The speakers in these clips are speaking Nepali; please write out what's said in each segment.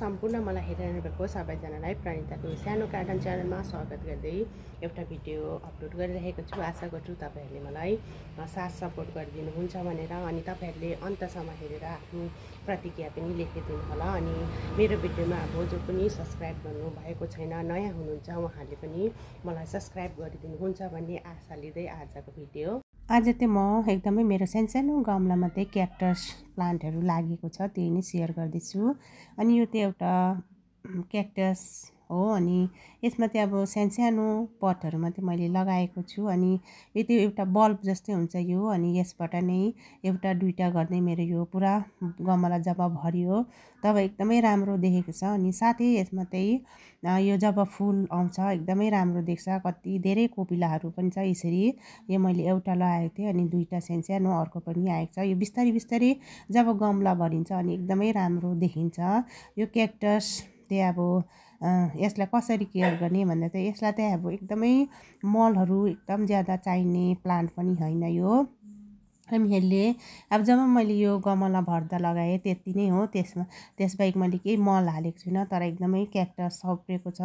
सम्पूर्ण मलाई हेरिरहनु भएको सबैजनालाई प्रणिताको सानो गार्डन च्यानलमा स्वागत गर्दै एउटा भिडियो अपलोड गरिरहेको छु। आशा गर्छु तपाईहरुले मलाई साथ सपोर्ट गरिदिनुहुन्छ भनेर, अनि तपाईहरुले अन्तसम्म हेरेर आफ्नो प्रतिक्रिया पनि लेखिदिनु होला। अनि मेरो भिडियोमा जो पनि सब्स्क्राइब गर्नु भएको छैन, नयाँ हुनुहुन्छ, उहाँहरूले पनि मलाई सब्स्क्राइब गरिदिनुहुन्छ भन्ने आशा लिँदै आजको भिडियो। आज चाहिँ म एकदमै मेरो सानो गमलामा चाहिँ क्याक्टस प्लान्टहरू लागेको छ, त्यही नै सेयर गर्दैछु। अनि यो चाहिँ एउटा क्याक्टस हो, अनि यसमा चाहिँ अब सानो पटहरूमा चाहिँ मैले लगाएको छु। अनि यो चाहिँ एउटा बल्ब जस्तै हुन्छ यो, अनि यसबाट नै एउटा दुईटा गर्दै मेरो यो पुरा गमला जब भरियो तब एकदमै राम्रो देखेको छ। अनि साथै यसमा चाहिँ यो जब फुल आउँछ एकदमै राम्रो देख्छ। कति धेरै कोपिलाहरू पनि छ। यसरी यो मैले एउटा लगाएको थिएँ, अनि दुईटा सानो अर्को पनि आएको छ। यो बिस्तारै बिस्तारै जब गमला भरिन्छ अनि एकदमै राम्रो देखिन्छ। यो क्याक्टस चाहिँ अब यसलाई कसरी केयर गर्ने भन्दा चाहिँ यसलाई चाहिँ अब एकदमै मलहरू एकदम ज्यादा चाहिने प्लान्ट पनि होइन यो। हामीहरूले अब जब मैले यो गमला भर्दा लगाएँ त्यति नै हो, त्यसबाहेक मैले केही मल हालेको छुइनँ। तर एकदमै क्याक्टस सप्रेको छ,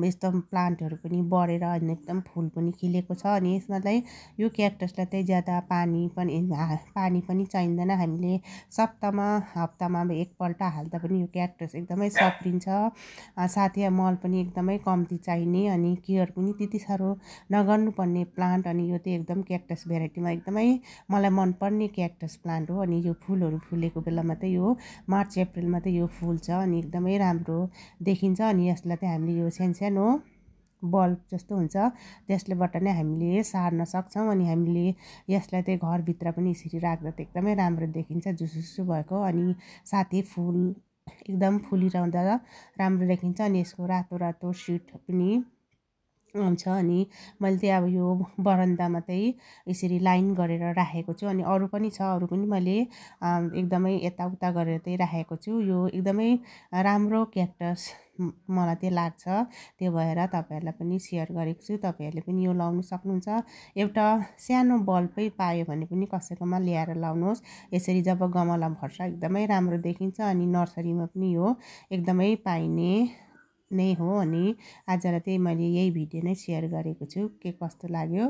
यस्तो प्लान्टहरू पनि बढेर अनि एकदम फुल पनि खिलेको छ। अनि यसमा चाहिँ यो क्याक्टसलाई चाहिँ ज्यादा पानी पनि चाहिँदैन। हामीले हप्तामा एकपल्ट हाल्दा पनि यो क्याक्टस एकदमै सप्रिन्छ। साथै मल पनि एकदमै कम्ती चाहिने, अनि केयर पनि त्यति साह्रो नगर्नुपर्ने प्लान्ट। अनि यो चाहिँ एकदम क्याक्टस भेराइटीमा एकदमै मलाई मनपर्ने क्याक्टस प्लान्ट हो। अनि यो फुलहरू फुलेको बेलामा चाहिँ यो मार्च अप्रिलमा चाहिँ यो फुल्छ, अनि एकदमै राम्रो देखिन्छ। अनि यसलाई चाहिँ हामीले यो सानो बल्ब जस्तो हुन्छ त्यसलेबाट नै हामीले सार्न सक्छौँ। अनि हामीले यसलाई चाहिँ घरभित्र पनि यसरी राख्दा चाहिँ एकदमै राम्रो देखिन्छ, झुसुसु भएको। अनि साथै फुल एकदम फुलिरहँदा राम्रो देखिन्छ। अनि यसको रातो रातो सिड पनि आउँछ। अनि मैले चाहिँ अब यो बरन्दामा चाहिँ यसरी लाइन गरेर राखेको छु। अनि अरू पनि छ, अरू पनि मैले एकदमै यताउता गरेर चाहिँ राखेको छु। यो एकदमै राम्रो क्याक्टस मलाई चाहिँ लाग्छ, त्यो भएर तपाईँहरूलाई पनि सेयर गरेको छु। तपाईँहरूले पनि यो लाउनु सक्नुहुन्छ। एउटा सानो बल्बै पायो भने पनि कसैकोमा ल्याएर लाउनुहोस्। यसरी जब गमला भर्छ एकदमै राम्रो देखिन्छ। अनि नर्सरीमा पनि यो एकदमै पाइने नै हो। अनि आजलाई चाहिँ मैले यही भिडियो नै सेयर गरेको छु। के कस्तो लाग्यो